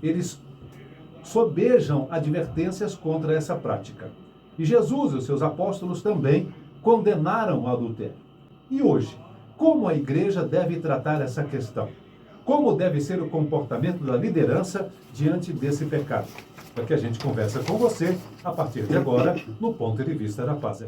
eles sobejam advertências contra essa prática. E Jesus e os seus apóstolos também condenaram o adultério. E hoje, como a igreja deve tratar essa questão? Como deve ser o comportamento da liderança diante desse pecado? Para que a gente conversa com você a partir de agora no Ponto de Vista da Paz.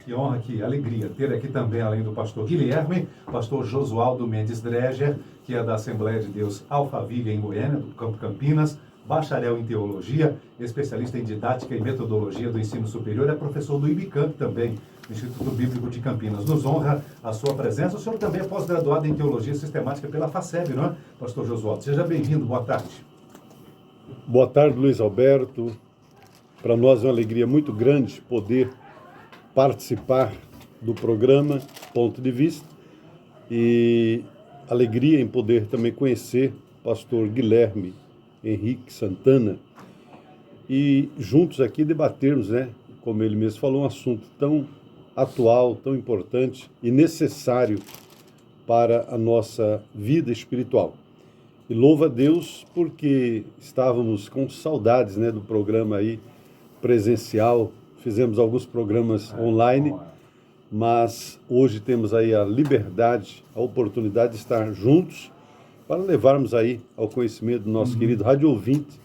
Que honra, que alegria ter aqui também, além do pastor Guilherme, pastor Josualdo Mendes Dreger, que é da Assembleia de Deus Alphaville, em Goiânia, do Campo Campinas, bacharel em teologia, especialista em didática e metodologia do ensino superior, é professor do IBCAMP também, do Instituto Bíblico de Campinas. Nos honra a sua presença. O senhor também é pós-graduado em teologia sistemática pela FACEB, não é, pastor Josualdo? Seja bem-vindo, boa tarde. Boa tarde, Luiz Alberto. Para nós é uma alegria muito grande poder participar do programa Ponto de Vista e alegria em poder também conhecer o pastor Guilherme Henrique Santana e juntos aqui debatermos, como ele mesmo falou, um assunto tão atual, tão importante e necessário para a nossa vida espiritual. E louva a Deus porque estávamos com saudades, do programa aí presencial, fizemos alguns programas online, mas hoje temos aí a liberdade, a oportunidade de estar juntos para levarmos aí ao conhecimento do nosso querido rádio ouvinte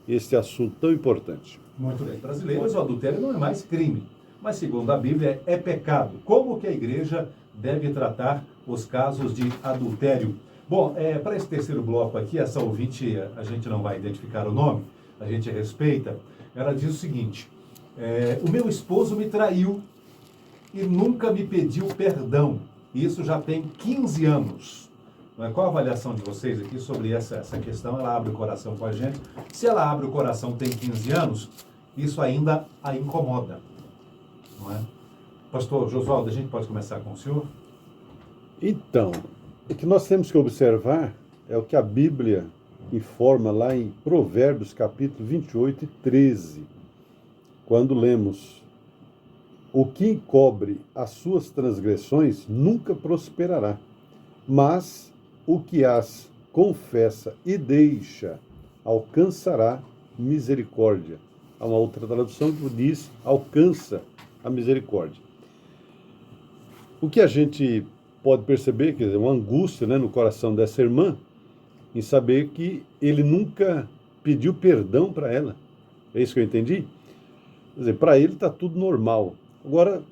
este assunto tão importante. Muito bem. Brasileiros, o adultério não é mais crime, mas segundo a Bíblia é pecado. Como que a igreja deve tratar os casos de adultério? Bom, para esse terceiro bloco aqui, essa ouvinte, a gente não vai identificar o nome, a gente respeita, ela diz o seguinte: o meu esposo me traiu e nunca me pediu perdão. Isso já tem 15 anos. Qual a avaliação de vocês aqui sobre essa questão? Ela abre o coração com a gente. Se ela abre o coração tem 15 anos, isso ainda a incomoda, não é? Pastor Josualdo, a gente pode começar com o senhor? Então, o que nós temos que observar é o que a Bíblia informa lá em Provérbios, capítulo 28 e 13, quando lemos: o que encobre as suas transgressões nunca prosperará, mas o que as confessa e deixa alcançará misericórdia. Há uma outra tradução que diz: alcança a misericórdia. O que a gente pode perceber, quer dizer, uma angústia no coração dessa irmã, em saber que ele nunca pediu perdão para ela. É isso que eu entendi? Quer dizer, para ele está tudo normal. Agora,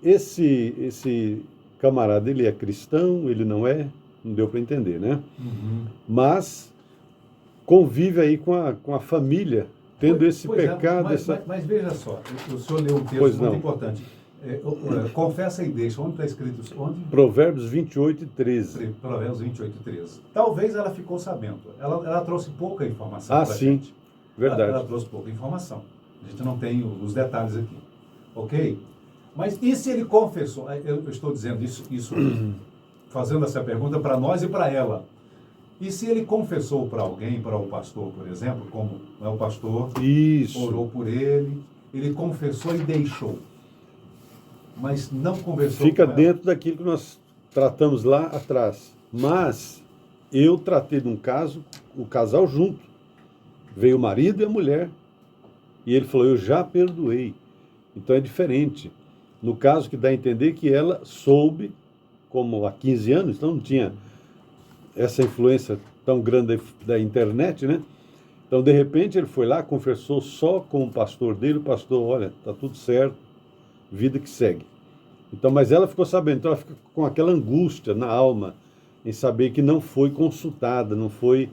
esse camarada, ele é cristão, ele não é? Não deu para entender, né? Mas convive aí com a família, tendo esse pecado. Mas veja só, o senhor leu um texto muito importante. Confessa e deixa. Onde está escrito? Onde? Provérbios 28 e 13. Provérbios 28 e 13. Talvez ela ficou sabendo. Ela trouxe pouca informação. Ah, sim. Gente. Verdade. Ela trouxe pouca informação. A gente não tem os detalhes aqui. Ok? Mas e se ele confessou? Eu estou dizendo isso fazendo essa pergunta para nós e para ela. E se ele confessou para alguém, para o pastor, por exemplo, como o pastor orou por ele confessou e deixou, mas não conversou Fica com ela. dentro daquilo que nós tratamos lá atrás. Mas eu tratei de um caso, o casal junto. Veio o marido e a mulher. E ele falou: eu já perdoei. Então é diferente. No caso que dá a entender que ela soube, como há 15 anos, então não tinha essa influência tão grande da internet, Então, de repente, ele foi lá, conversou só com o pastor dele, o pastor: olha, tá tudo certo, vida que segue. Então, mas ela ficou sabendo, então ela fica com aquela angústia na alma, em saber que não foi consultada, não foi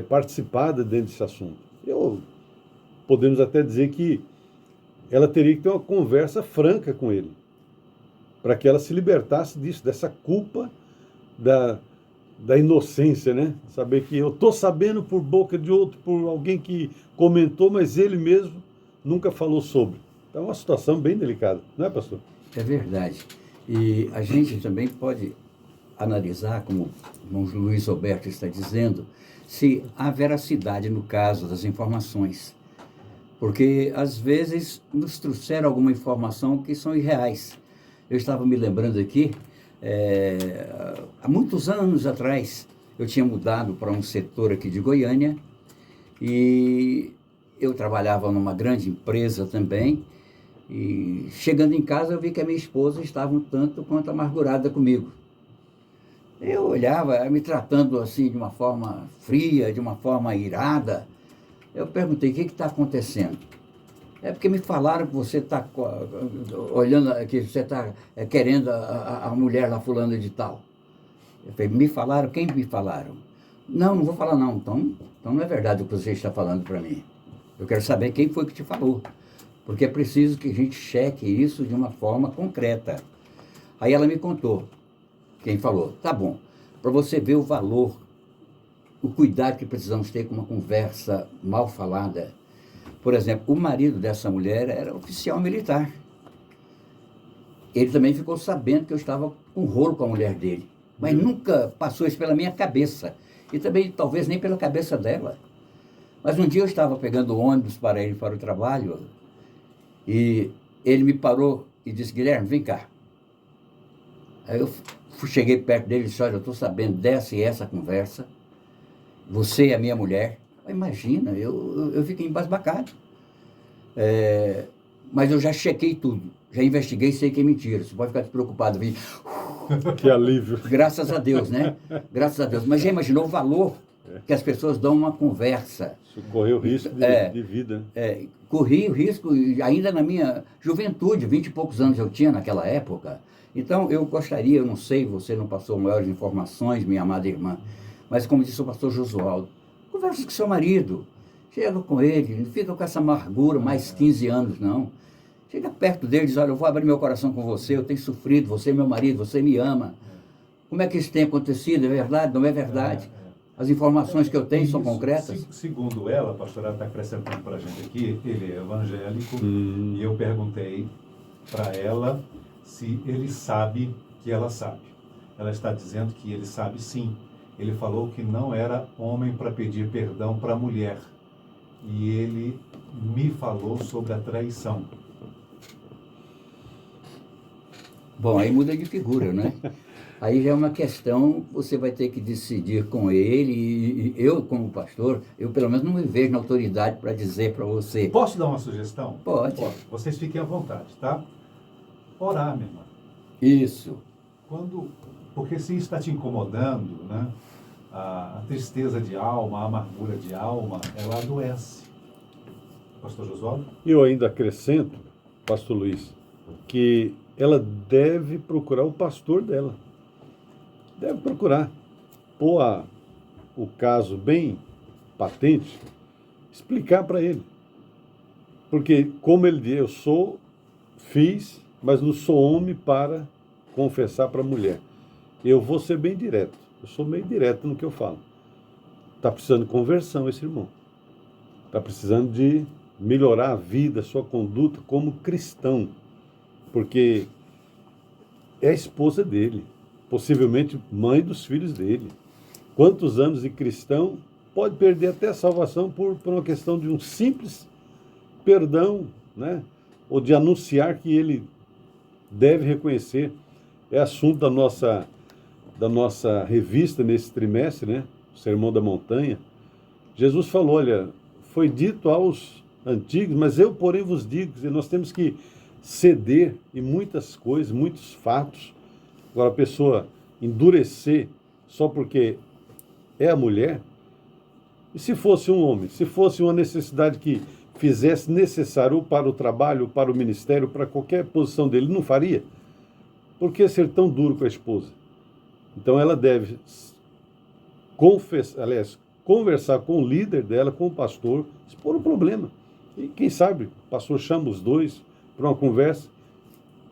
participada dentro desse assunto. Podemos até dizer que ela teria que ter uma conversa franca com ele, para que ela se libertasse disso, dessa culpa da inocência, Saber que eu estou sabendo por boca de outro, por alguém que comentou, mas ele mesmo nunca falou sobre. É uma situação bem delicada, não é, pastor? É verdade. E a gente também pode analisar, como o irmão Luiz Alberto está dizendo, se há veracidade no caso das informações. Porque, às vezes, nos trouxeram alguma informação que são irreais. Eu estava me lembrando aqui, há muitos anos atrás, eu tinha mudado para um setor aqui de Goiânia, E eu trabalhava numa grande empresa também, e chegando em casa eu vi que a minha esposa estava um tanto quanto amargurada comigo. Eu olhava, ela me tratando assim de uma forma fria, de uma forma irada. Eu perguntei, o que está acontecendo? É porque me falaram que você está olhando, que você está querendo a mulher lá fulana de tal. Eu falei, me falaram? Quem me falaram? Não, não vou falar não. Então não é verdade o que você está falando para mim. Eu quero saber quem foi que te falou. Porque é preciso que a gente cheque isso de uma forma concreta. Aí ela me contou quem falou. Tá bom, para você ver o valor, o cuidado que precisamos ter com uma conversa mal falada. Por exemplo, o marido dessa mulher era oficial militar. Ele também ficou sabendo que eu estava com rolo com a mulher dele. Mas nunca passou isso pela minha cabeça. E também, talvez, nem pela cabeça dela. Mas um dia eu estava pegando ônibus para ir para o trabalho e ele me parou e disse, Guilherme, vem cá. Aí eu cheguei perto dele e disse, olha, eu estou sabendo dessa e essa conversa. Você é a minha mulher. Imagina, eu fiquei embasbacado. Mas eu já chequei tudo. Já investiguei, sei que é mentira. Você pode ficar despreocupado. Que alívio. Graças a Deus, né? Graças a Deus. Mas já imaginou o valor que as pessoas dão uma conversa? Isso correu risco de vida. Corri o risco, ainda na minha juventude, 20 e poucos anos eu tinha naquela época. Então, eu gostaria, eu não sei, você não passou maiores informações, minha amada irmã, mas como disse o pastor Josualdo, converse com seu marido, chega com ele, não fica com essa amargura mais 15 anos, não. Chega perto dele e diz, olha, eu vou abrir meu coração com você, eu tenho sofrido, você é meu marido, você me ama. Como é que isso tem acontecido? É verdade? Não é verdade? As informações que eu tenho são concretas? Segundo ela, a pastora está acrescentando para a gente aqui, ele é evangélico, e eu perguntei para ela se ele sabe que ela sabe. Ela está dizendo que ele sabe sim. Ele falou que não era homem para pedir perdão para a mulher. E ele me falou sobre a traição. Bom, aí muda de figura, né? Aí já é uma questão, você vai ter que decidir com ele, e eu, como pastor, eu pelo menos não me vejo na autoridade para dizer para você. Posso dar uma sugestão? Pode. Vocês fiquem à vontade, tá? Orar, minha irmã. Isso. Porque se está te incomodando, né? A tristeza de alma, a amargura de alma, ela adoece. Pastor Josualdo? Eu ainda acrescento, pastor Luiz, que ela deve procurar o pastor dela. Deve procurar. Pôr o caso bem patente, explicar para ele. Porque, como ele diz, fiz, mas não sou homem para confessar para a mulher. Eu vou ser bem direto. Eu sou meio direto no que eu falo. Está precisando de conversão esse irmão. Está precisando de melhorar a vida, a sua conduta como cristão. Porque é a esposa dele. Possivelmente mãe dos filhos dele. Quantos anos de cristão pode perder até a salvação por uma questão de um simples perdão, né? Ou de anunciar que ele deve reconhecer. É assunto da nossa revista nesse trimestre, né? O Sermão da Montanha. Jesus falou, olha, foi dito aos antigos, mas eu, porém, vos digo, que nós temos que ceder em muitas coisas, muitos fatos. Agora, a pessoa endurecer só porque é a mulher, e se fosse um homem, se fosse uma necessidade que fizesse necessário ou para o trabalho, ou para o ministério, para qualquer posição dele, não faria? Por que ser tão duro com a esposa? Então ela deve conversar com o líder dela, com o pastor, expor o problema. E quem sabe, o pastor chama os dois para uma conversa,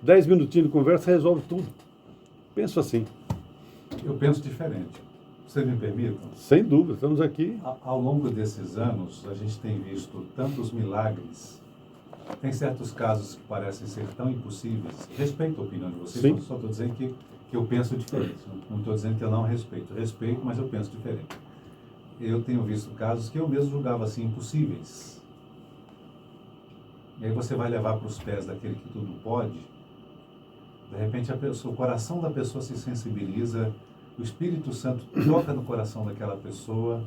10 minutinhos de conversa resolve tudo. Penso assim. Eu penso diferente. Vocês me permitam? Sem dúvida, estamos aqui. Ao longo desses anos, a gente tem visto tantos milagres. Tem certos casos que parecem ser tão impossíveis. Respeito a opinião de vocês, Sim. só estou dizendo que eu penso diferente. Não estou dizendo que eu não respeito. Respeito, mas eu penso diferente. Eu tenho visto casos que eu mesmo julgava assim impossíveis. E aí você vai levar para os pés daquele que tudo pode. De repente o coração da pessoa se sensibiliza, o Espírito Santo toca no coração daquela pessoa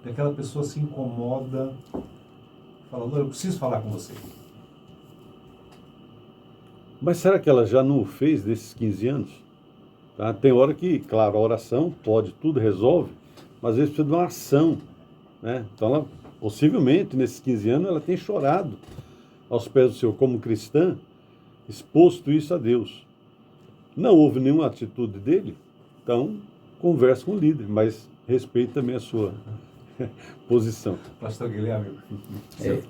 e aquela pessoa se incomoda, fala, eu preciso falar com você. Mas será que ela já não o fez desses 15 anos? Tá? Tem hora que, claro, a oração pode, tudo resolve, mas às vezes precisa de uma ação, né? Então, ela, possivelmente, nesses 15 anos, ela tem chorado aos pés do Senhor como cristã, exposto isso a Deus. Não houve nenhuma atitude dele, então converse com o líder, mas respeite também a sua posição. Pastor Guilherme,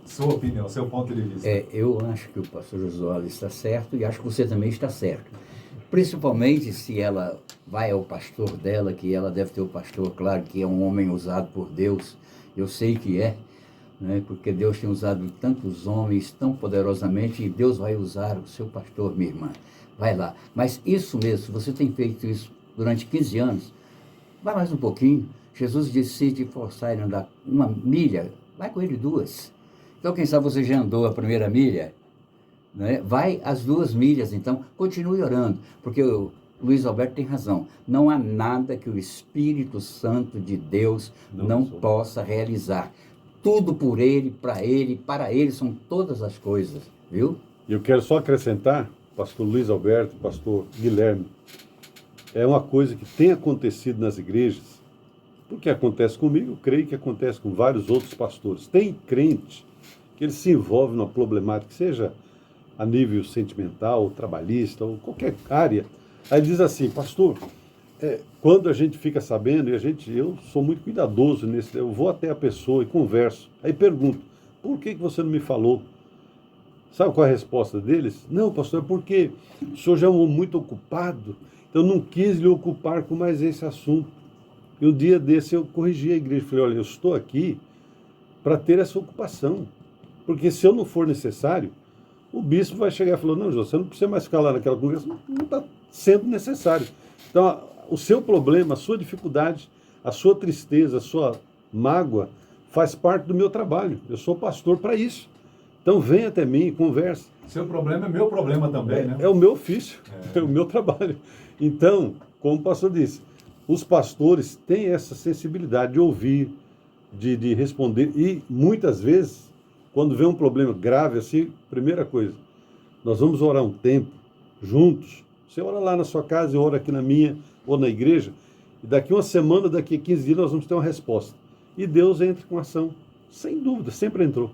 sua opinião, seu ponto de vista. Eu acho que o pastor Josualdo está certo e acho que você também está certo. Principalmente se ela vai ao pastor dela, que ela deve ter o pastor, claro, que é um homem usado por Deus, eu sei que é, né? Porque Deus tem usado tantos homens tão poderosamente e Deus vai usar o seu pastor, minha irmã. Vai lá. Mas isso mesmo, se você tem feito isso durante 15 anos, vai mais um pouquinho. Jesus disse, se te forçarem a andar 1 milha, vai com ele 2. Então, quem sabe você já andou a primeira milha, né? Vai as 2 milhas, então, continue orando, porque o Luiz Alberto tem razão. Não há nada que o Espírito Santo de Deus não possa realizar. Tudo por ele, para ele são todas as coisas, viu? E eu quero só acrescentar, pastor Luiz Alberto, pastor Guilherme, é uma coisa que tem acontecido nas igrejas, porque acontece comigo, eu creio que acontece com vários outros pastores. Tem crente que ele se envolve numa problemática, seja a nível sentimental, ou trabalhista, ou qualquer área. Aí ele diz assim, pastor, quando a gente fica sabendo, eu sou muito cuidadoso nisso, eu vou até a pessoa e converso. Aí pergunto, por que você não me falou? Sabe qual é a resposta deles? Não, pastor, é porque o senhor já é um homem muito ocupado, então eu não quis lhe ocupar com mais esse assunto. E um dia desse eu corrigi a igreja, falei, olha, eu estou aqui para ter essa ocupação, porque se eu não for necessário, o bispo vai chegar e falar, não, José, você não precisa mais ficar lá naquela conversa, não está sendo necessário. Então, o seu problema, a sua dificuldade, a sua tristeza, a sua mágoa, faz parte do meu trabalho. Eu sou pastor para isso. Então, vem até mim e converse. Seu problema é meu problema também, né? É o meu ofício, é o meu trabalho. Então, como o pastor disse, os pastores têm essa sensibilidade de ouvir, de responder, e muitas vezes, quando vem um problema grave assim, primeira coisa, nós vamos orar um tempo juntos. Você ora lá na sua casa, eu oro aqui na minha, ou na igreja, e daqui uma semana, daqui a 15 dias, nós vamos ter uma resposta. E Deus entra com ação, sem dúvida, sempre entrou.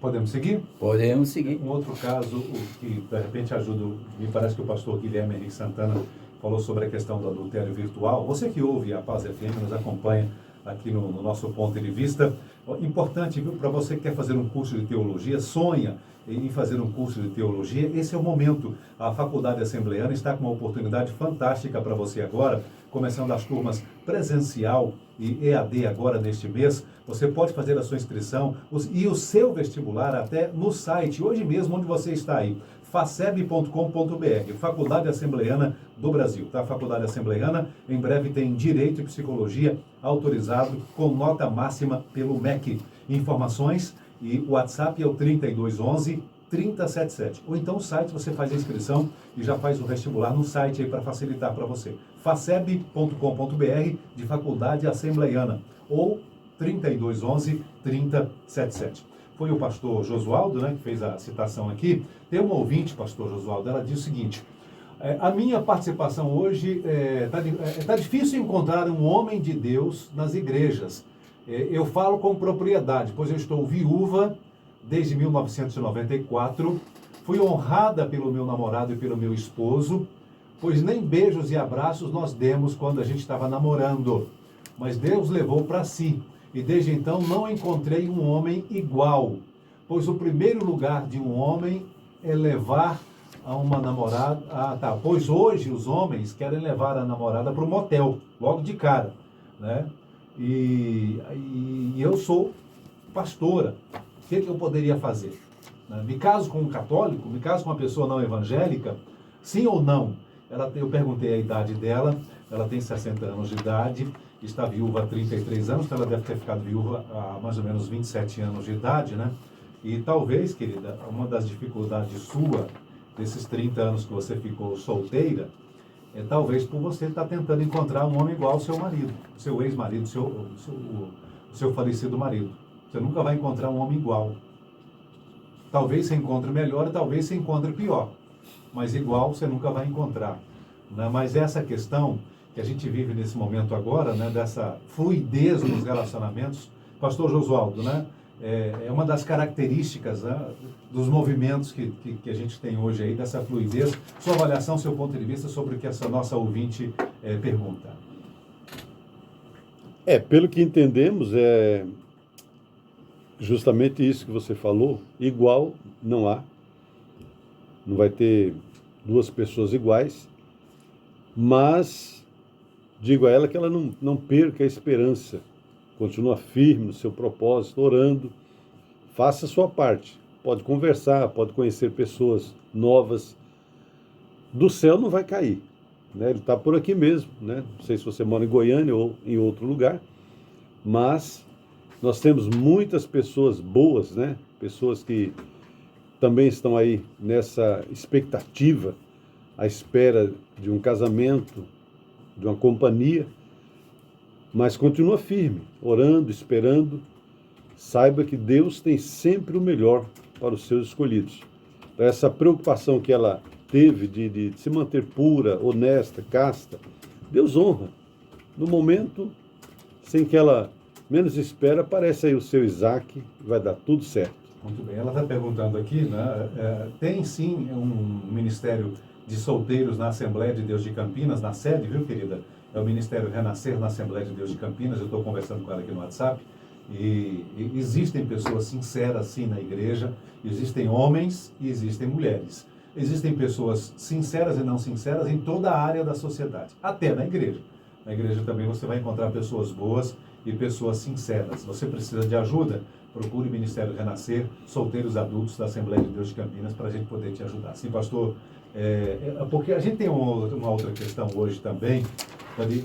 Podemos seguir? Podemos seguir. Um outro caso, o que de repente ajuda, me parece que o pastor Guilherme Henrique Santana falou sobre a questão do adultério virtual. Você que ouve a Paz FM, nos acompanha aqui no nosso ponto de vista. Importante, viu, para você que quer fazer um curso de teologia, sonha em fazer um curso de teologia, esse é o momento. A Faculdade Assembleana está com uma oportunidade fantástica para você agora, começando as turmas presencial e EAD agora neste mês. Você pode fazer a sua inscrição e o seu vestibular até no site, hoje mesmo, onde você está aí, faceb.com.br, Faculdade Assembleana do Brasil, tá? Faculdade Assembleana, em breve tem Direito e Psicologia autorizado com nota máxima pelo MEC. Informações e o WhatsApp é o 3211 3077. Ou então o site, você faz a inscrição e já faz o vestibular no site aí para facilitar para você. faceb.com.br de Faculdade Assembleana ou 3211 3077. Foi o pastor Josualdo, né, que fez a citação aqui. Tem uma ouvinte, pastor Josualdo, ela diz o seguinte: a minha participação hoje tá difícil encontrar um homem de Deus nas igrejas. Eu falo com propriedade, pois eu estou viúva desde 1994. Fui honrada pelo meu namorado e pelo meu esposo, pois nem beijos e abraços nós demos quando a gente estava namorando. Mas Deus levou para si. E desde então não encontrei um homem igual, pois o primeiro lugar de um homem é levar a uma namorada... Pois hoje os homens querem levar a namorada para o motel, logo de cara, né? E eu sou pastora, o que eu poderia fazer? Me caso com um católico? Me caso com uma pessoa não evangélica? Sim ou não? Eu perguntei a idade dela, ela tem 60 anos de idade, está viúva há 33 anos, então ela deve ter ficado viúva há mais ou menos 27 anos de idade, né? E talvez, querida, uma das dificuldades sua, desses 30 anos que você ficou solteira, talvez por você estar tentando encontrar um homem igual ao seu marido, seu ex-marido, o seu falecido marido. Você nunca vai encontrar um homem igual. Talvez você encontre melhor e talvez você encontre pior. Mas igual você nunca vai encontrar. Né? Mas essa questão que a gente vive nesse momento agora, né, dessa fluidez nos relacionamentos, Pastor Josualdo, né, é uma das características, né, dos movimentos que a gente tem hoje aí, dessa fluidez. Sua avaliação, seu ponto de vista sobre o que essa nossa ouvinte pergunta. Pelo que entendemos, é justamente isso que você falou. Igual não há. Não vai ter duas pessoas iguais. Mas digo a ela que ela não perca a esperança. Continua firme no seu propósito, orando. Faça a sua parte. Pode conversar, pode conhecer pessoas novas. Do céu não vai cair. Né? Ele está por aqui mesmo. Né? Não sei se você mora em Goiânia ou em outro lugar. Mas nós temos muitas pessoas boas, né? Pessoas que também estão aí nessa expectativa, à espera de um casamento, de uma companhia, mas continua firme, orando, esperando. Saiba que Deus tem sempre o melhor para os seus escolhidos. Então, essa preocupação que ela teve de se manter pura, honesta, casta, Deus honra. No momento sem que ela menos espera, aparece aí o seu Isaac e vai dar tudo certo. Muito bem. Ela está perguntando aqui, né? Tem sim um ministério de solteiros na Assembleia de Deus de Campinas, na sede, viu, querida? É o Ministério Renascer na Assembleia de Deus de Campinas. Eu estou conversando com ela aqui no WhatsApp. E existem pessoas sinceras, sim, na igreja. Existem homens e existem mulheres. Existem pessoas sinceras e não sinceras em toda a área da sociedade, até na igreja. Na igreja também você vai encontrar pessoas boas e pessoas sinceras. Você precisa de ajuda? Procure o Ministério Renascer, solteiros adultos da Assembleia de Deus de Campinas, para a gente poder te ajudar. Sim, pastor, porque a gente tem uma outra questão hoje também,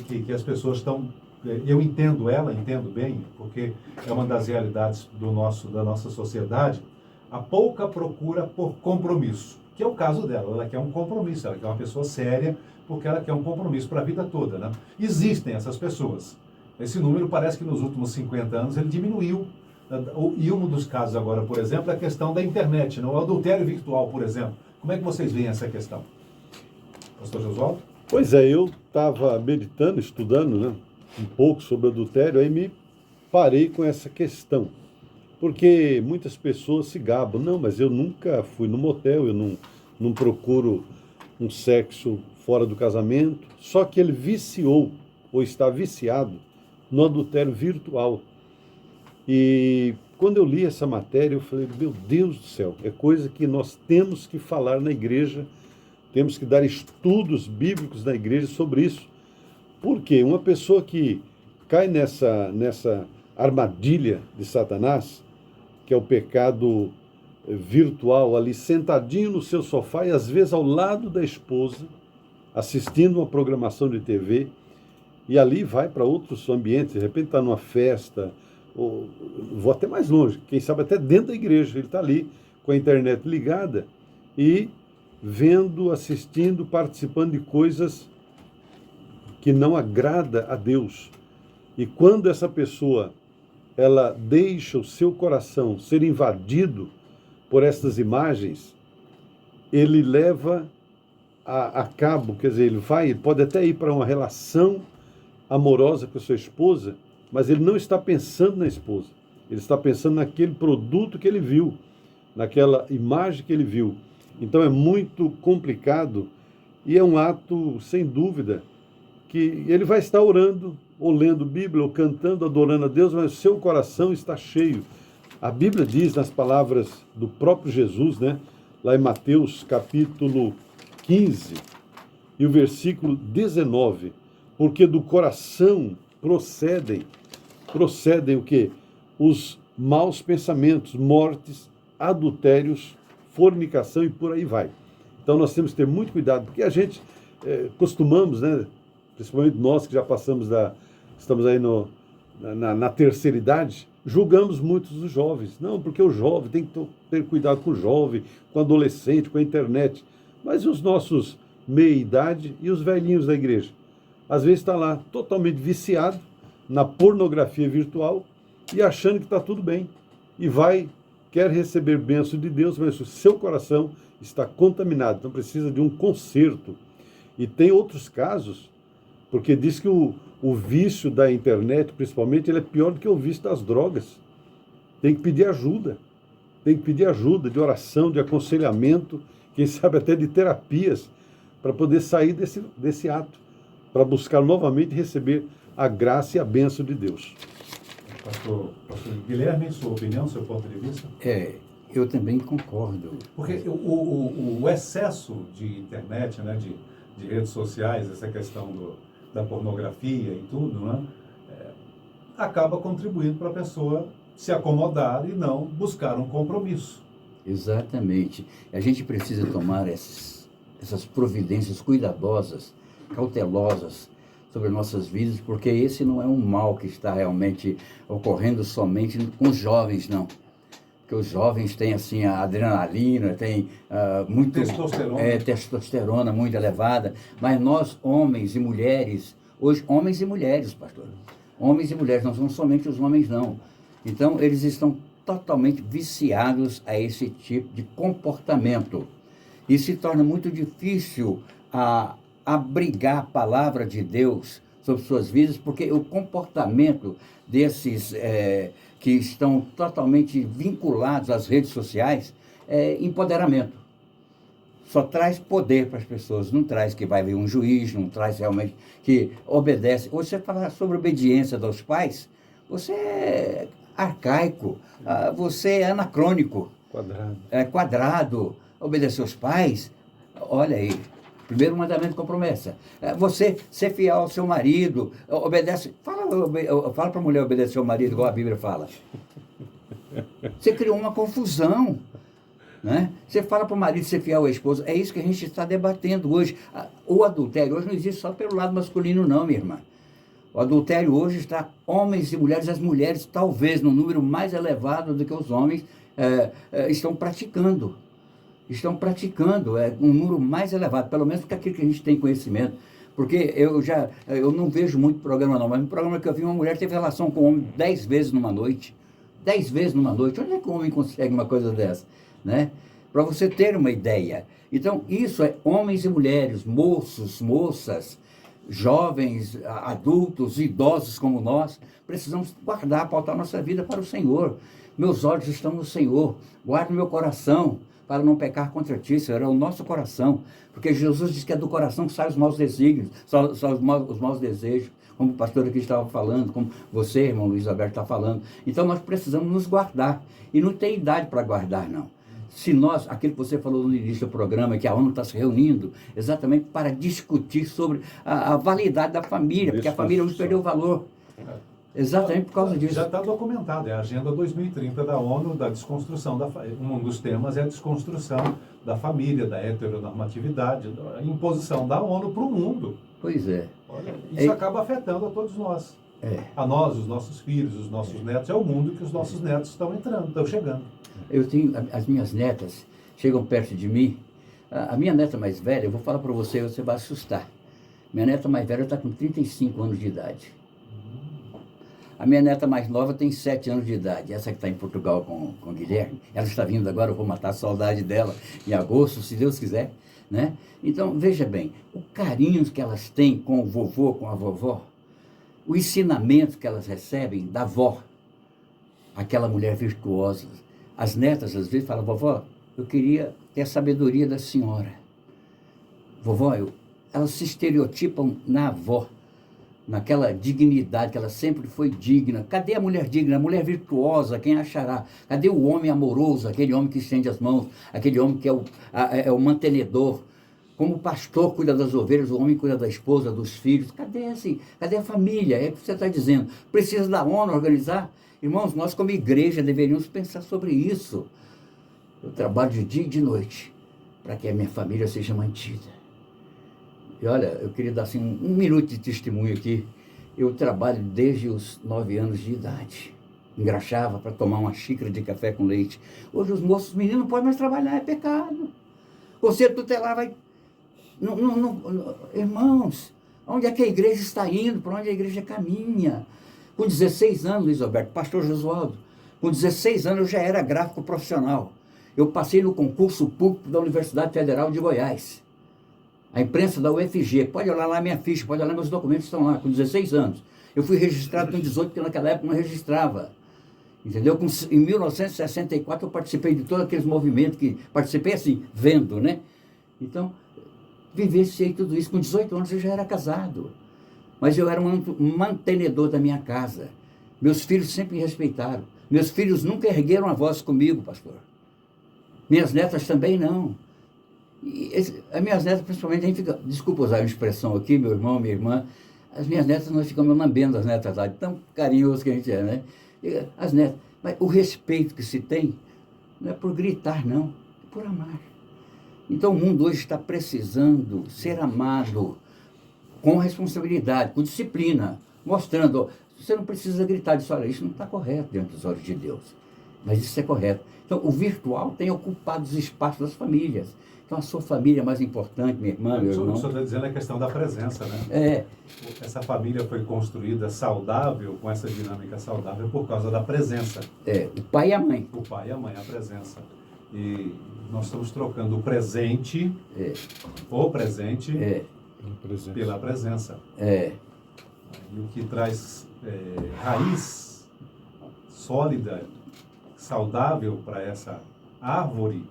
que as pessoas estão... Eu entendo bem, porque é uma das realidades da nossa sociedade, a pouca procura por compromisso, que é o caso dela. Ela quer um compromisso, ela quer uma pessoa séria, porque ela quer um compromisso para a vida toda, né? Existem essas pessoas. Esse número parece que nos últimos 50 anos ele diminuiu. E um dos casos agora, por exemplo, é a questão da internet, né? O adultério virtual, por exemplo. Como é que vocês veem essa questão? Pastor Josualdo? Pois é, eu estava meditando, estudando, né, um pouco sobre adultério, aí me parei com essa questão. Porque muitas pessoas se gabam. Não, mas eu nunca fui no motel, eu não procuro um sexo fora do casamento. Só que ele viciou, ou está viciado, no adultério virtual. E quando eu li essa matéria, eu falei, meu Deus do céu, é coisa que nós temos que falar na igreja, temos que dar estudos bíblicos na igreja sobre isso. Porque uma pessoa que cai nessa armadilha de Satanás, que é o pecado virtual, ali sentadinho no seu sofá e às vezes ao lado da esposa, assistindo uma programação de TV, e ali vai para outros ambientes, de repente está numa festa, ou vou até mais longe, quem sabe até dentro da igreja, ele está ali com a internet ligada e vendo, assistindo, participando de coisas que não agrada a Deus. E quando essa pessoa ela deixa o seu coração ser invadido por estas imagens, ele leva a cabo, quer dizer, ele pode até ir para uma relação amorosa com a sua esposa, mas ele não está pensando na esposa, ele está pensando naquele produto que ele viu, naquela imagem que ele viu. Então é muito complicado e é um ato, sem dúvida, que ele vai estar orando, ou lendo Bíblia, ou cantando, adorando a Deus, mas o seu coração está cheio. A Bíblia diz nas palavras do próprio Jesus, né, lá em Mateus capítulo 15 e o versículo 19, porque do coração procedem o quê? Os maus pensamentos, mortes, adultérios, fornicação e por aí vai. Então nós temos que ter muito cuidado, porque a gente costumamos, né, principalmente nós que já estamos aí na terceira idade, julgamos muitos dos jovens. Não, porque o jovem tem que ter cuidado com o jovem, com o adolescente, com a internet. Mas e os nossos meia-idade e os velhinhos da igreja? Às vezes está lá totalmente viciado na pornografia virtual e achando que está tudo bem. E quer receber bênção de Deus, mas o seu coração está contaminado, então precisa de um conserto. E tem outros casos, porque diz que o vício da internet, principalmente, ele é pior do que o vício das drogas. Tem que pedir ajuda. Tem que pedir ajuda de oração, de aconselhamento, quem sabe até de terapias, para poder sair desse ato, para buscar novamente receber a graça e a bênção de Deus. Pastor Guilherme, sua opinião, seu ponto de vista? Eu também concordo. Porque o excesso de internet, né, de redes sociais, essa questão da pornografia e tudo, né, acaba contribuindo para a pessoa se acomodar e não buscar um compromisso. Exatamente. A gente precisa tomar essas providências cuidadosas, cautelosas sobre nossas vidas, porque esse não é um mal que está realmente ocorrendo somente com os jovens, não. Porque os jovens têm assim a adrenalina, têm muito testosterona muito elevada, mas nós, homens e mulheres, hoje homens e mulheres, pastor, homens e mulheres, não são somente os homens, não. Então, eles estão totalmente viciados a esse tipo de comportamento. E se torna muito difícil abrigar a palavra de Deus sobre suas vidas, porque o comportamento desses que estão totalmente vinculados às redes sociais é empoderamento. Só traz poder para as pessoas, não traz que vai vir um juiz, não traz realmente que obedece. Hoje você fala sobre obediência dos pais, você é arcaico, você é anacrônico. Quadrado. Obedecer aos pais, olha aí, primeiro mandamento com promessa. Você ser fiel ao seu marido, obedece. Fala para a mulher obedecer ao marido, igual a Bíblia fala. Você criou uma confusão. Né? Você fala para o marido ser fiel à esposa, é isso que a gente está debatendo hoje. O adultério hoje não existe só pelo lado masculino, não, minha irmã. O adultério hoje está homens e mulheres, as mulheres talvez no número mais elevado do que os homens estão praticando. Estão praticando um número mais elevado, pelo menos que aquilo que a gente tem conhecimento. Porque eu não vejo muito programa não, mas no programa que eu vi, uma mulher teve relação com um homem 10 vezes numa noite. 10 vezes numa noite. Onde é que um homem consegue uma coisa dessa? Né? Para você ter uma ideia. Então, isso é homens e mulheres, moços, moças, jovens, adultos, idosos como nós, precisamos guardar, pautar nossa vida para o Senhor. Meus olhos estão no Senhor, guardo meu coração para não pecar contra ti, Senhor, é o nosso coração, porque Jesus diz que é do coração que saem os maus desígnios, são os maus desejos, como o pastor aqui estava falando, como você, irmão Luiz Alberto, está falando. Então nós precisamos nos guardar, e não tem idade para guardar, não. Se nós, aquilo que você falou no início do programa, que a ONU está se reunindo exatamente para discutir sobre a validade da família, porque a família hoje perdeu o valor. Exatamente por causa disso. Já está documentado, é a Agenda 2030 da ONU, da desconstrução da família. Um dos temas é a desconstrução da família, da heteronormatividade, da imposição da ONU para o mundo. Pois é. Olha, isso acaba afetando a todos nós. A nós, os nossos filhos, os nossos netos, é o mundo que os nossos netos estão entrando, estão chegando. Eu tenho, as minhas netas chegam perto de mim. A minha neta mais velha, eu vou falar para você, você vai assustar. Minha neta mais velha está com 35 anos de idade. A minha neta mais nova tem 7 anos de idade. Essa que está em Portugal com o Guilherme, ela está vindo agora, eu vou matar a saudade dela em agosto, se Deus quiser. Né? Então, veja bem, o carinho que elas têm com o vovô, com a vovó, o ensinamento que elas recebem da avó, aquela mulher virtuosa. As netas, às vezes, falam, vovó, eu queria ter a sabedoria da senhora. Vovó, elas se estereotipam na avó, naquela dignidade, que ela sempre foi digna. Cadê a mulher digna, a mulher virtuosa, quem achará? Cadê o homem amoroso, aquele homem que estende as mãos, aquele homem que é o mantenedor? Como o pastor cuida das ovelhas, o homem cuida da esposa, dos filhos. Cadê a família? É o que você está dizendo. Precisa da ONU organizar? Irmãos, nós como igreja deveríamos pensar sobre isso. Eu trabalho de dia e de noite para que a minha família seja mantida. E olha, eu queria dar assim, um minuto de testemunho aqui. Eu trabalho desde os 9 anos de idade. Engraxava para tomar uma xícara de café com leite. Hoje os moços, os meninos não podem mais trabalhar, é pecado. O conselho tutelar vai... Irmãos, onde é que a igreja está indo? Para onde a igreja caminha? Com 16 anos, Luiz Alberto, pastor Josualdo, com 16 anos eu já era gráfico profissional. Eu passei no concurso público da Universidade Federal de Goiás. A imprensa da UFG, pode olhar lá minha ficha, pode olhar meus documentos, estão lá, com 16 anos. Eu fui registrado com 18, porque naquela época não registrava. Entendeu? Em 1964 eu participei de todos aqueles movimentos, que participei assim, vendo, né? Então, vivenciei tudo isso. Com 18 anos eu já era casado. Mas eu era um mantenedor da minha casa. Meus filhos sempre me respeitaram. Meus filhos nunca ergueram a voz comigo, pastor. Minhas netas também não. As minhas netas, principalmente, a gente fica, desculpa usar uma expressão aqui, meu irmão, minha irmã, as minhas netas, nós ficamos lambendo as netas lá, de tão carinhoso que a gente é, né? As netas, mas o respeito que se tem não é por gritar, não, é por amar. Então o mundo hoje está precisando ser amado com responsabilidade, com disciplina, mostrando, ó, você não precisa gritar, disso, olha, isso não está correto diante dos olhos de Deus, mas isso é correto. Então o virtual tem ocupado os espaços das famílias. Então a sua família é mais importante, minha irmã, meu irmão. O senhor está dizendo a questão da presença, né? É. Essa família foi construída saudável, com essa dinâmica saudável, por causa da presença. É, o pai e a mãe. O pai e a mãe, a presença. E nós estamos trocando o presente, o presente, pela presença. É. E o que traz raiz sólida, saudável para essa árvore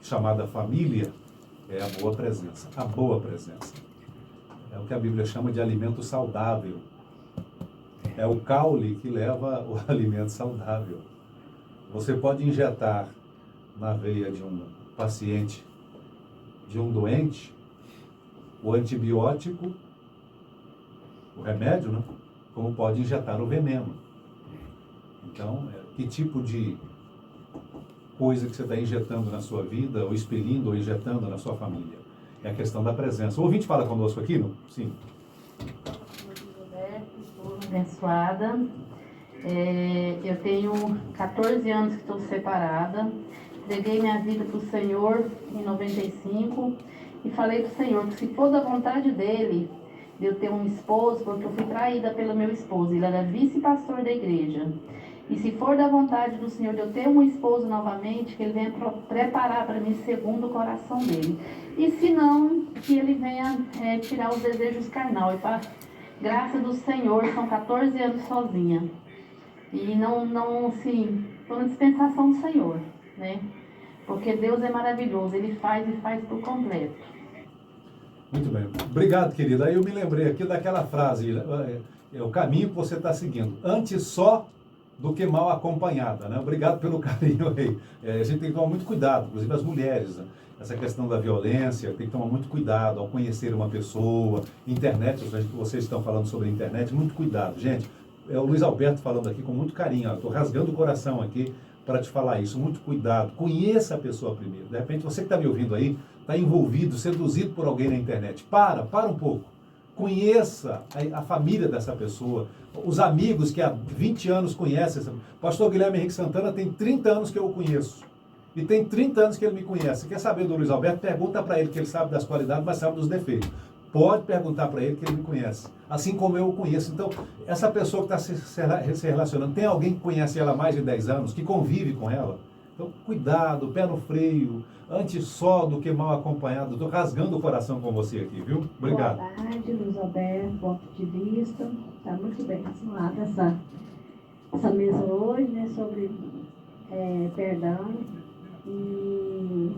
chamada família é a boa presença. A boa presença. É o que a Bíblia chama de alimento saudável. É o caule que leva o alimento saudável. Você pode injetar na veia de um paciente, de um doente, o antibiótico, o remédio, né? Como pode injetar o veneno. Então, que tipo de coisa que você está injetando na sua vida, ou expelindo, ou injetando na sua família? É a questão da presença. O ouvinte fala conosco aqui, não? Sim. Estou abençoada. Eu tenho 14 anos que estou separada. Entreguei minha vida para o Senhor em 95 e falei para o Senhor que se for da vontade dEle, de eu ter um esposo, porque eu fui traída pelo meu esposo, ele era vice-pastor da igreja. E se for da vontade do Senhor de eu ter um esposo novamente, que Ele venha preparar para mim segundo o coração dele. E se não, que Ele venha tirar os desejos carnais. E para graça do Senhor, são 14 anos sozinha. E assim, estou na dispensação do Senhor, né? Porque Deus é maravilhoso, Ele faz e faz por completo. Muito bem. Obrigado, querida. Aí eu me lembrei aqui daquela frase, é o caminho que você está seguindo. Antes só do que mal acompanhada, né? Obrigado pelo carinho aí. A gente tem que tomar muito cuidado, inclusive as mulheres, né? Essa questão da violência, tem que tomar muito cuidado ao conhecer uma pessoa. Internet, vocês estão falando sobre a internet, muito cuidado. Gente, é o Luiz Alberto falando aqui com muito carinho, estou rasgando o coração aqui para te falar isso, muito cuidado. Conheça a pessoa primeiro. De repente, você que está me ouvindo aí, está envolvido, seduzido por alguém na internet. Para um pouco. Conheça a família dessa pessoa, os amigos que há 20 anos conhecem. O pastor Guilherme Henrique Santana tem 30 anos que eu o conheço. E tem 30 anos que ele me conhece. Quer saber do Luiz Alberto? Pergunta para ele, que ele sabe das qualidades, mas sabe dos defeitos. Pode perguntar para ele que ele me conhece. Assim como eu o conheço. Então, essa pessoa que está se relacionando, tem alguém que conhece ela há mais de 10 anos, que convive com ela? Então, cuidado, pé no freio, antes só do que mal acompanhado. Estou rasgando o coração com você aqui, viu? Obrigado. Boa tarde, Luiz Alberto, ponto de vista. Está muito bem abençoada essa mesa hoje, né, sobre perdão. E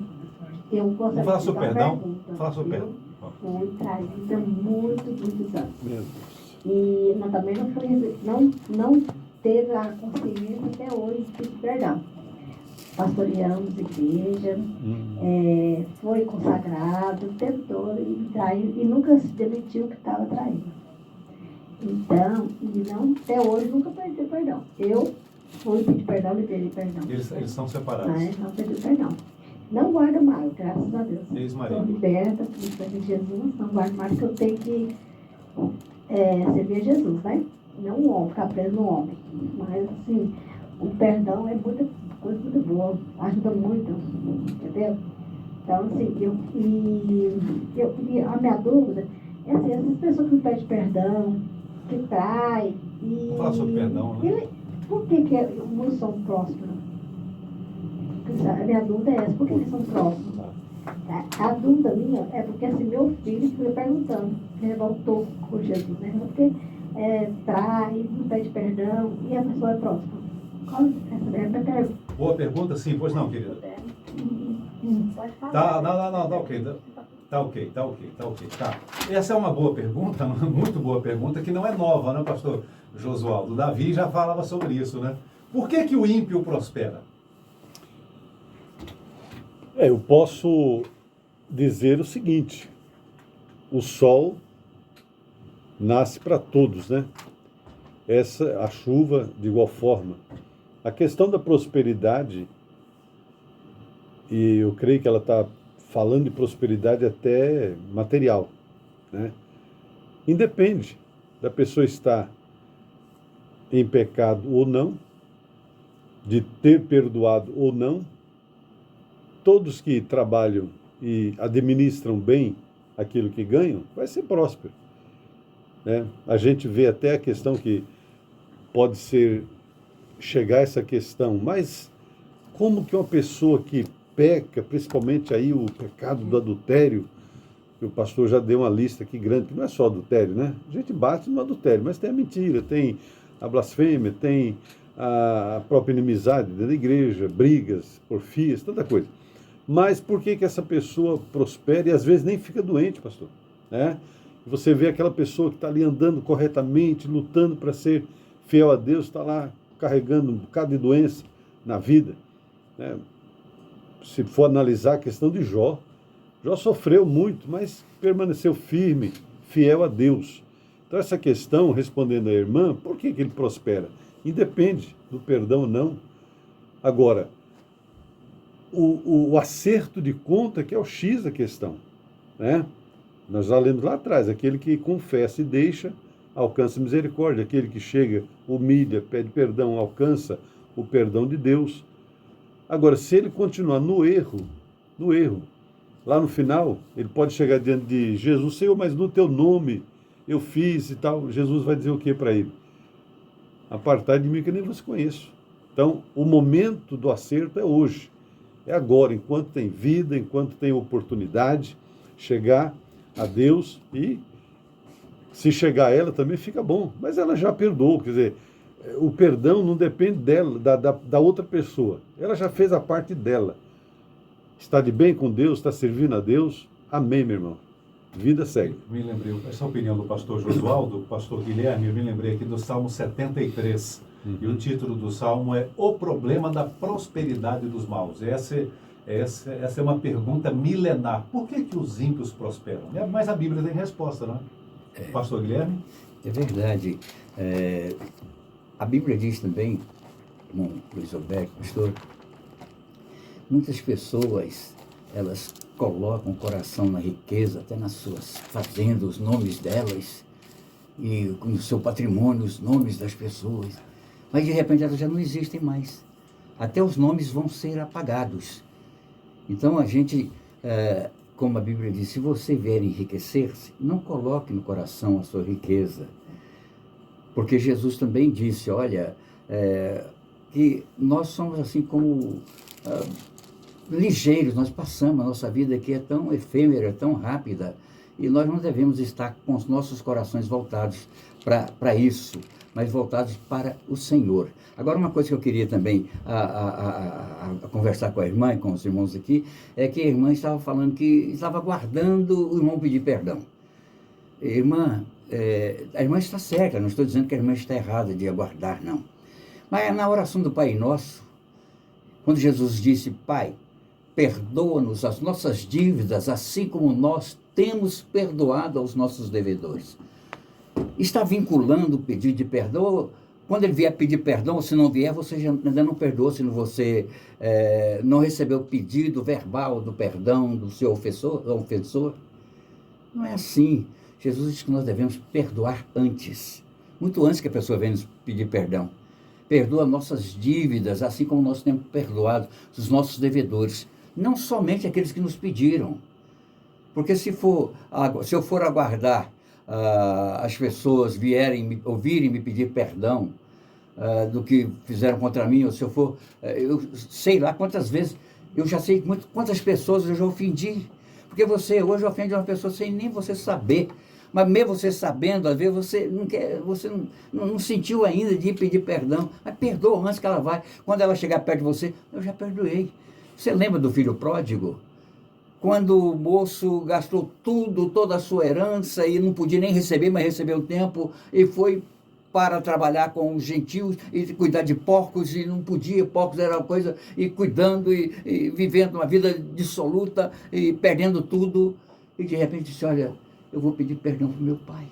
eu gostaria Vamos falar de sobre fazer perdão? uma pergunta. Falar sobre perdão. Eu fui traída muitos anos. Meu Deus. E eu também não teve a consciência até hoje de pedir perdão. Pastoreamos igreja, foi consagrado o tempo todo e traiu, e nunca se demitiu que estava traído. Então, até hoje nunca pediu perdão. Eu fui pedir perdão e pedi perdão. Eles são separados. Mas não pedi perdão. Não guardo mais, graças a Deus. Ex-marido. Estou liberta, por Jesus, não guardo mais, porque eu tenho que servir a Jesus, né? Não o homem, ficar preso no homem. Mas, assim, o perdão é muita coisa muito boa, ajuda muito, entendeu? Então, assim, a minha dúvida é assim, essas pessoas que pedem perdão, que traem, Vamos falar sobre perdão, né? Por que muitos são prósperos? A minha dúvida é essa, por que eles são próximos? A dúvida minha é porque assim, meu filho foi perguntando, ele voltou com Jesus, né? Porque trai, não pede perdão e a pessoa é próxima. Qual essa é a minha pergunta? Boa pergunta, sim, pois não, querida. Pode falar. Tá ok. Tá. Essa é uma boa pergunta, uma muito boa pergunta, que não é nova, né, pastor Josualdo? Davi já falava sobre isso, né? Por que o ímpio prospera? Eu posso dizer o seguinte: o sol nasce para todos, né? A chuva de igual forma. A questão da prosperidade, e eu creio que ela está falando de prosperidade até material, né? Independe da pessoa estar em pecado ou não, de ter perdoado ou não, todos que trabalham e administram bem aquilo que ganham, vai ser próspero, né? A gente vê até a questão que pode chegar a essa questão, mas como que uma pessoa que peca, principalmente aí o pecado do adultério, que o pastor já deu uma lista aqui grande, que não é só adultério, né? A gente bate no adultério, mas tem a mentira, tem a blasfêmia, tem a própria inimizade dentro da igreja, brigas, porfias, tanta coisa. Mas por que essa pessoa prospera e às vezes nem fica doente, pastor? Né? Você vê aquela pessoa que está ali andando corretamente, lutando para ser fiel a Deus, está lá carregando um bocado de doença na vida, né? Se for analisar a questão de Jó sofreu muito, mas permaneceu firme, fiel a Deus. Então essa questão, respondendo à irmã, por que ele prospera? Independe do perdão ou não. Agora, o acerto de conta que é o X da questão, né? Nós já lemos lá atrás, aquele que confessa e deixa, alcança misericórdia, aquele que chega, humilha, pede perdão, alcança o perdão de Deus. Agora, se ele continuar no erro, lá no final, ele pode chegar diante de Jesus, Senhor, mas no teu nome eu fiz e tal. Jesus vai dizer o que para ele? Apartai de mim que nem vos conheço. Então, o momento do acerto é hoje. É agora, enquanto tem vida, enquanto tem oportunidade, chegar a Deus e se chegar a ela também fica bom. Mas ela já perdoou, quer dizer, o perdão não depende dela, da outra pessoa. Ela já fez a parte dela. Está de bem com Deus, está servindo a Deus. Amém, meu irmão. Vida segue. Me lembrei, essa opinião do pastor Josualdo, do pastor Guilherme, eu me lembrei aqui do Salmo 73. E o título do Salmo é O Problema da Prosperidade dos Maus. Essa é uma pergunta milenar. Por que os ímpios prosperam? Mas a Bíblia tem resposta, não é? Pastor Guilherme? É verdade. A Bíblia diz também, irmão Luiz Alberto, pastor, muitas pessoas, elas colocam o coração na riqueza, até nas suas fazendas, os nomes delas, e no seu patrimônio, os nomes das pessoas. Mas de repente elas já não existem mais. Até os nomes vão ser apagados. Então a gente, como a Bíblia diz, se você vier enriquecer-se, não coloque no coração a sua riqueza. Porque Jesus também disse, olha, que nós somos assim como ligeiros, nós passamos, a nossa vida aqui é tão efêmera, tão rápida, e nós não devemos estar com os nossos corações voltados para isso, mas voltados para o Senhor. Agora, uma coisa que eu queria também conversar com a irmã e com os irmãos aqui, é que a irmã estava falando que estava aguardando o irmão pedir perdão. Irmã, a irmã está certa, não estou dizendo que a irmã está errada de aguardar, não. Mas na oração do Pai Nosso, quando Jesus disse, Pai, perdoa-nos as nossas dívidas, assim como nós temos perdoado aos nossos devedores. Está vinculando o pedido de perdão? Quando ele vier pedir perdão, ou se não vier, você ainda não perdoou, se você não recebeu o pedido verbal do perdão do seu ofensor. Não é assim. Jesus diz que nós devemos perdoar antes, muito antes que a pessoa venha nos pedir perdão. Perdoa nossas dívidas, assim como nós temos perdoado os nossos devedores, não somente aqueles que nos pediram. Porque se eu for aguardar as pessoas ouvirem me pedir perdão do que fizeram contra mim, ou se eu for, eu sei lá quantas vezes, eu já sei quantas pessoas eu já ofendi, porque você hoje ofende uma pessoa sem nem você saber, mas mesmo você sabendo, às vezes você não quer, você não sentiu ainda de pedir perdão, mas perdoa antes que ela vai, quando ela chegar perto de você, eu já perdoei. Você lembra do filho pródigo? Quando o moço gastou tudo, toda a sua herança, e não podia nem receber, mas recebeu o tempo, e foi para trabalhar com os gentios e cuidar de porcos, e não podia, porcos era uma coisa, e cuidando e vivendo uma vida dissoluta e perdendo tudo, e de repente disse, olha, eu vou pedir perdão para o meu pai.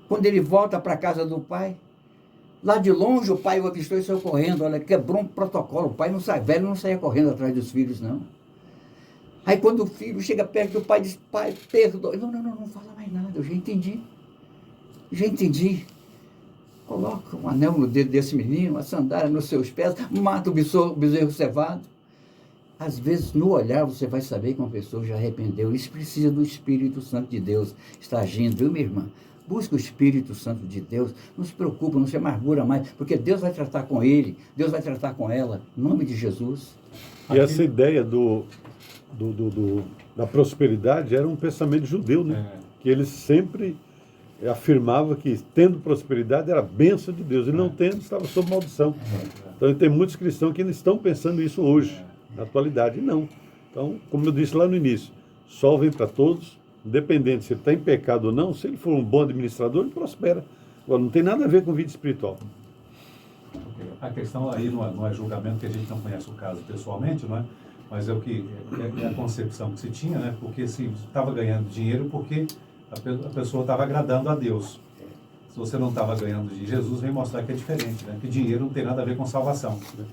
Quando ele volta para a casa do pai, lá de longe o pai o avistou e saiu correndo, olha, quebrou um protocolo, o pai não sai, velho não saia correndo atrás dos filhos, não. Aí quando o filho chega perto do pai, diz, pai, perdoa. Não fala mais nada, eu já entendi. Coloca um anel no dedo desse menino, uma sandália nos seus pés, mata o bezerro cevado. Às vezes, no olhar, você vai saber que uma pessoa já arrependeu. Isso precisa do Espírito Santo de Deus estar agindo, viu, minha irmã? Busca o Espírito Santo de Deus, não se preocupa, não se amargura mais, porque Deus vai tratar com ele, Deus vai tratar com ela, em nome de Jesus. E essa ideia da prosperidade era um pensamento judeu, né? Que eles sempre afirmavam que tendo prosperidade era a bênção de Deus, e não tendo estava sob maldição. Então tem muitos cristãos que ainda estão pensando isso hoje, na atualidade, e não. Então, como eu disse lá no início, sol vem para todos, independente se ele está em pecado ou não, se ele for um bom administrador, ele prospera. Agora, não tem nada a ver com vida espiritual. A questão aí não é julgamento, que a gente não conhece o caso pessoalmente, não é? Mas é a concepção que se tinha, né? Porque se estava ganhando dinheiro, porque a pessoa estava agradando a Deus. Se você não estava ganhando de Jesus, vem mostrar que é diferente, né? Que dinheiro não tem nada a ver com salvação. Né?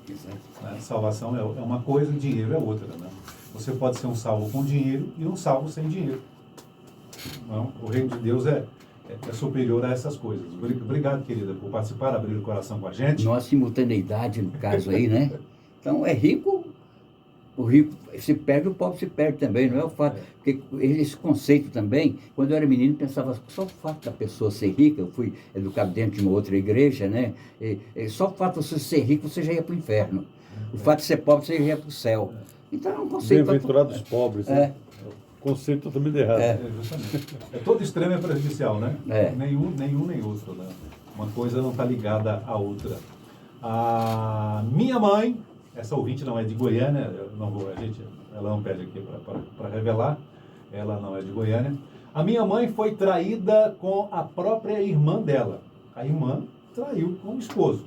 Salvação é uma coisa, dinheiro é outra, né? Você pode ser um salvo com dinheiro e um salvo sem dinheiro. Não? O reino de Deus é superior a essas coisas. Obrigado, querida, por participar, abrir o coração com a gente. Nossa simultaneidade, no caso aí, né? Então, é rico, o rico se perde, o pobre se perde também, não é o fato. Porque esse conceito também, quando eu era menino, pensava só o fato da pessoa ser rica, eu fui educado dentro de uma outra igreja, né? Só o fato de você ser rico, você já ia para o inferno. O fato de ser pobre, você já ia para o céu. Então, é um conceito... Bem-aventurados pobres, né? Conceito totalmente errado. Justamente. Todo extremo é prejudicial, né? Nenhum nem outro, né? Uma coisa não está ligada à outra. A minha mãe, essa ouvinte não é de Goiânia, ela não pede aqui para revelar, ela não é de Goiânia. A minha mãe foi traída com a própria irmã dela. A irmã traiu com o esposo.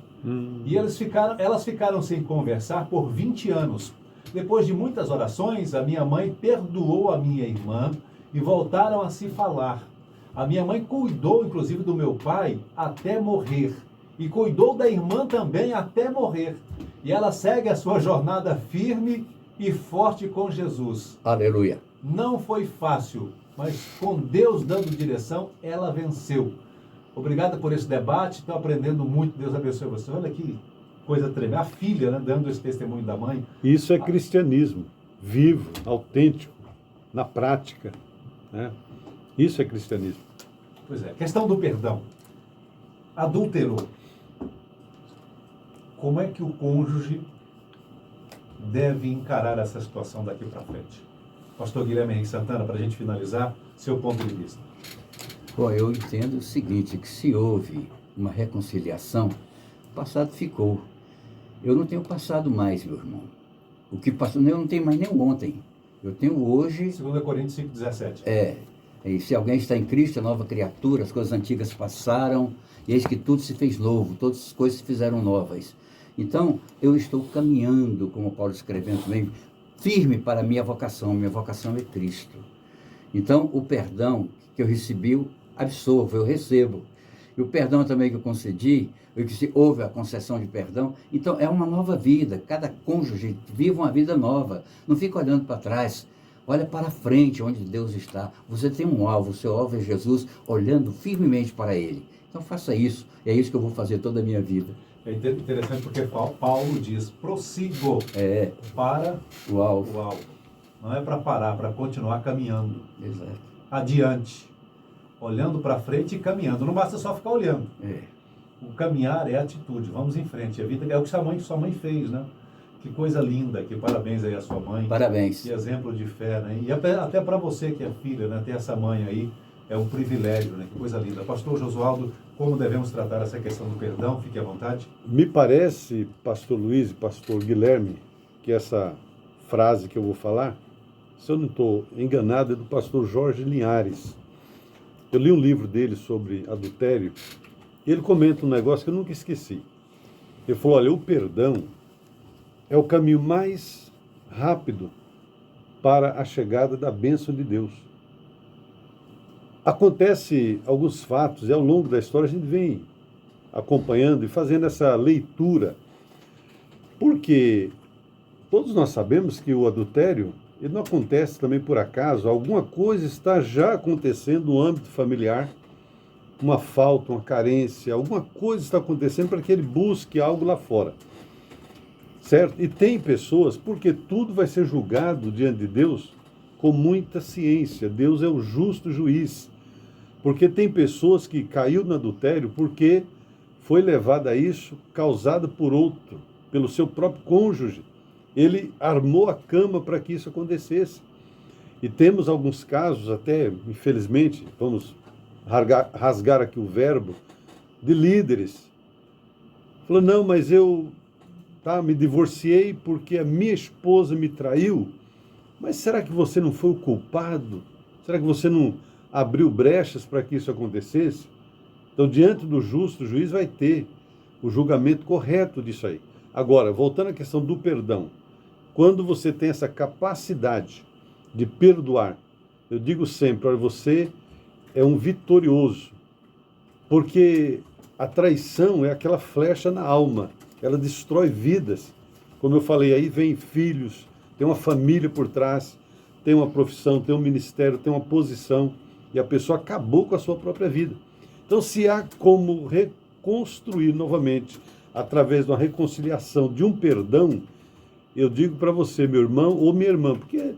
E elas ficaram sem conversar por 20 anos. Depois de muitas orações, a minha mãe perdoou a minha irmã e voltaram a se falar. A minha mãe cuidou, inclusive, do meu pai até morrer. E cuidou da irmã também até morrer. E ela segue a sua jornada firme e forte com Jesus. Aleluia. Não foi fácil, mas com Deus dando direção, ela venceu. Obrigado por esse debate, estou aprendendo muito. Deus abençoe você. Olha que coisa tremenda. A filha, né, dando esse testemunho da mãe. Isso é cristianismo, vivo, autêntico, na prática, né? Isso é cristianismo. Pois é. Questão do perdão. Adulterou. Como é que o cônjuge deve encarar essa situação daqui para frente? Pastor Guilherme Henrique Santana, para a gente finalizar, seu ponto de vista. Bom, eu entendo o seguinte, que se houve uma reconciliação, o passado ficou. Eu não tenho passado mais, meu irmão. O que passou, eu não tenho mais nem ontem. Eu tenho hoje... 2 Coríntios 5,17. E se alguém está em Cristo, é nova criatura, as coisas antigas passaram, e eis que tudo se fez novo, todas as coisas se fizeram novas. Então, eu estou caminhando, como Paulo escrevendo também, firme para a minha vocação é Cristo. Então, o perdão que eu recebi, eu absorvo, eu recebo. E o perdão também que eu concedi, e que se houve a concessão de perdão, então é uma nova vida. Cada cônjuge vive uma vida nova. Não fica olhando para trás. Olha para frente, onde Deus está. Você tem um alvo, o seu alvo é Jesus, olhando firmemente para Ele. Então faça isso. É isso que eu vou fazer toda a minha vida. É interessante porque Paulo diz, prossigo para o alvo. Não é para parar, para continuar caminhando. Exato. Adiante. olhando para frente e caminhando. Não basta só ficar olhando. É. O caminhar é atitude, vamos em frente. A vida é o que sua mãe fez, né? Que coisa linda, que parabéns aí à sua mãe. Parabéns. Que exemplo de fé, né? E até para você que é filha, né? Ter essa mãe aí é um privilégio, né? Que coisa linda. Pastor Josualdo, como devemos tratar essa questão do perdão? Fique à vontade. Me parece, pastor Luiz e pastor Guilherme, que essa frase que eu vou falar, se eu não estou enganado, é do pastor Jorge Linhares. Eu li um livro dele sobre adultério, e ele comenta um negócio que eu nunca esqueci. Ele falou, olha, o perdão é o caminho mais rápido para a chegada da bênção de Deus. Acontece alguns fatos, e ao longo da história a gente vem acompanhando e fazendo essa leitura, porque todos nós sabemos que o adultério, ele não acontece também por acaso, alguma coisa está já acontecendo no âmbito familiar, uma falta, uma carência, alguma coisa está acontecendo para que ele busque algo lá fora. Certo? E tem pessoas, porque tudo vai ser julgado diante de Deus com muita ciência. Deus é o justo juiz. Porque tem pessoas que caiu no adultério porque foi levada a isso causado por outro, pelo seu próprio cônjuge. Ele armou a cama para que isso acontecesse. E temos alguns casos, até, infelizmente, vamos rasgar aqui o verbo, de líderes. Falou, não, mas eu me divorciei porque a minha esposa me traiu. Mas será que você não foi o culpado? Será que você não abriu brechas para que isso acontecesse? Então, diante do justo juiz vai ter o julgamento correto disso aí. Agora, voltando à questão do perdão, quando você tem essa capacidade de perdoar, eu digo sempre, olha, você é um vitorioso, porque a traição é aquela flecha na alma, ela destrói vidas. Como eu falei, aí vem filhos, tem uma família por trás, tem uma profissão, tem um ministério, tem uma posição, e a pessoa acabou com a sua própria vida. Então, se há como reconstruir novamente, através de uma reconciliação, de um perdão, eu digo para você, meu irmão ou minha irmã, porque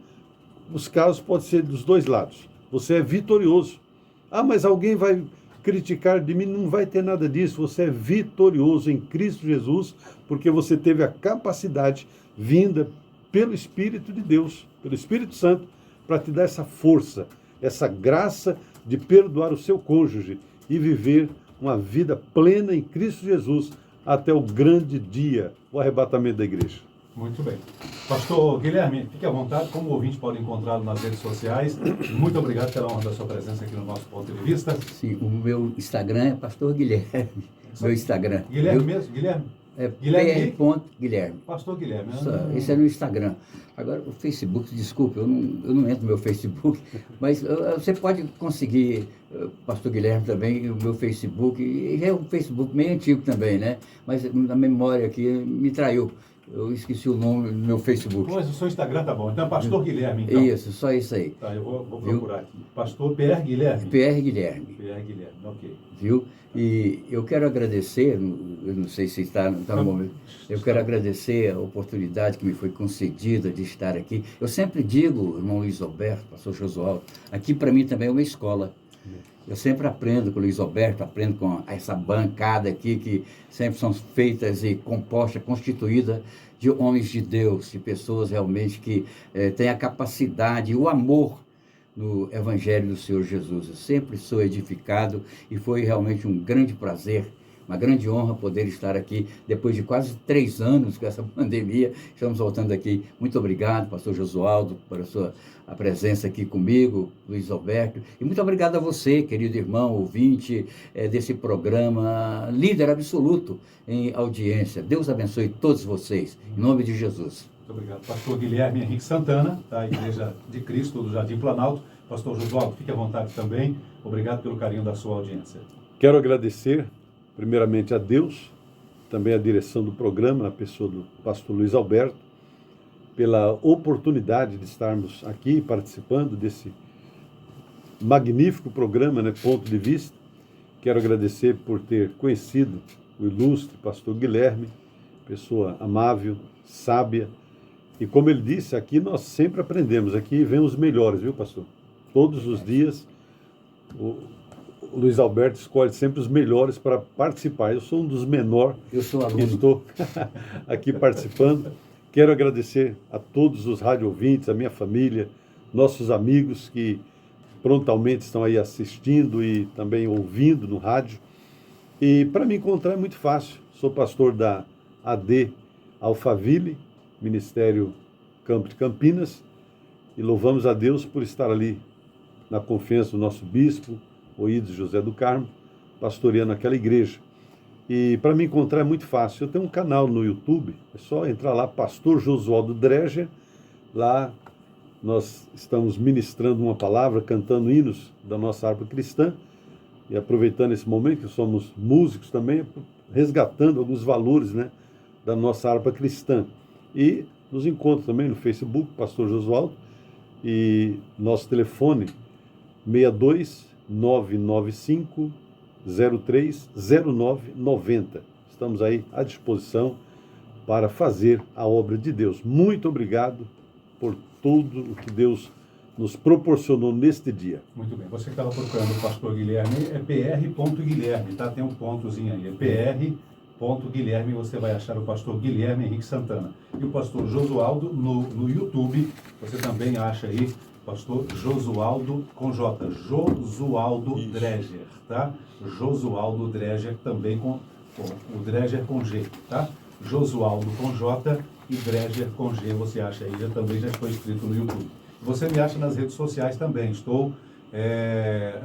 os casos podem ser dos dois lados. Você é vitorioso. Ah, mas alguém vai criticar de mim? Não vai ter nada disso. Você é vitorioso em Cristo Jesus, porque você teve a capacidade vinda pelo Espírito de Deus, pelo Espírito Santo, para te dar essa força, essa graça de perdoar o seu cônjuge e viver uma vida plena em Cristo Jesus até o grande dia, o arrebatamento da igreja. Muito bem. Pastor Guilherme, fique à vontade, como o ouvinte pode encontrá-lo nas redes sociais. Muito obrigado pela honra da sua presença aqui no nosso ponto de vista. Sim, o meu Instagram é Pastor Guilherme. Meu Instagram. Guilherme mesmo? Guilherme? É Guilherme. Guilherme. Pastor Guilherme. Esse é no Instagram. Agora, o Facebook, desculpe, eu não entro no meu Facebook, mas você pode conseguir, Pastor Guilherme também, o meu Facebook, e é um Facebook meio antigo também, né? Mas a memória aqui me traiu. Eu esqueci o nome do meu Facebook. Pois, o seu Instagram tá bom. Então, Pastor Guilherme, então. Isso, só isso aí. Tá, eu vou procurar aqui. Pastor PR Guilherme. PR Guilherme. PR Guilherme, ok. Viu? E eu quero agradecer, eu não sei se está no momento, eu quero agradecer a oportunidade que me foi concedida de estar aqui. Eu sempre digo, irmão Luiz Alberto, pastor Josualdo, aqui para mim também é uma escola. Eu sempre aprendo com o Luiz Alberto, aprendo com essa bancada aqui, que sempre são feitas e compostas, constituídas de homens de Deus, de pessoas realmente que têm a capacidade e o amor no Evangelho do Senhor Jesus. Eu sempre sou edificado e foi realmente um grande prazer, uma grande honra poder estar aqui depois de quase 3 anos com essa pandemia. Estamos voltando aqui. Muito obrigado, pastor Josualdo, por a presença aqui comigo, Luiz Alberto. E muito obrigado a você, querido irmão, ouvinte desse programa, líder absoluto em audiência. Deus abençoe todos vocês, em nome de Jesus. Muito obrigado. Pastor Guilherme Henrique Santana, da Igreja de Cristo do Jardim Planalto. Pastor Josualdo, fique à vontade também. Obrigado pelo carinho da sua audiência. Quero agradecer, primeiramente, a Deus, também a direção do programa, na pessoa do pastor Luiz Alberto, pela oportunidade de estarmos aqui participando desse magnífico programa, né, Ponto de Vista. Quero agradecer por ter conhecido o ilustre pastor Guilherme, pessoa amável, sábia. E como ele disse, aqui nós sempre aprendemos, aqui vem os melhores, viu, pastor? Todos os dias o Luiz Alberto escolhe sempre os melhores para participar. Eu sou um dos menores. Eu sou que aluno. estou aqui participando. Quero agradecer a todos os rádio ouvintes, a minha família, nossos amigos que prontamente estão aí assistindo e também ouvindo no rádio. E para me encontrar é muito fácil. Sou pastor da AD Alphaville, Ministério Campo de Campinas, e louvamos a Deus por estar ali na confiança do nosso bispo, Oídes José do Carmo, pastoreando aquela igreja. E para me encontrar é muito fácil. Eu tenho um canal no YouTube, é só entrar lá, Pastor Josualdo Dreger. Lá nós estamos ministrando uma palavra, cantando hinos da nossa harpa cristã, e aproveitando esse momento que somos músicos também, resgatando alguns valores, né, da nossa harpa cristã. E nos encontra também no Facebook, Pastor Josualdo, e nosso telefone 62 995 030990. Estamos aí à disposição para fazer a obra de Deus. Muito obrigado por tudo o que Deus nos proporcionou neste dia. Muito bem. Você que estava procurando o pastor Guilherme, é pr.guilherme, tá? Tem um pontozinho aí, é pr.guilherme, você vai achar o pastor Guilherme Henrique Santana. E o pastor Josualdo no YouTube, você também acha aí, pastor Josualdo com J, Josualdo Dreger, tá? Josualdo Dreger também com o Dreger com G, tá? Josualdo com J e Dreger com G, você acha aí, também já foi escrito no YouTube. Você me acha nas redes sociais também, estou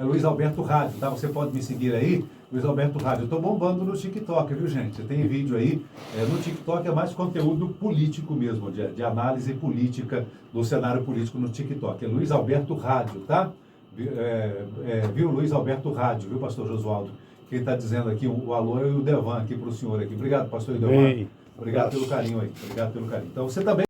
Luiz Alberto Rádio, tá? Você pode me seguir aí, Luiz Alberto Rádio. Eu estou bombando no TikTok, viu, gente? Tem vídeo aí, no TikTok é mais conteúdo político mesmo, de análise política do cenário político no TikTok. É Luiz Alberto Rádio, tá? Viu, Luiz Alberto Rádio, viu, pastor Josualdo? Quem está dizendo aqui, o alô e o Devan aqui para o senhor aqui. Obrigado, pastor Devan. Obrigado pelo carinho aí, obrigado pelo carinho. Então, você também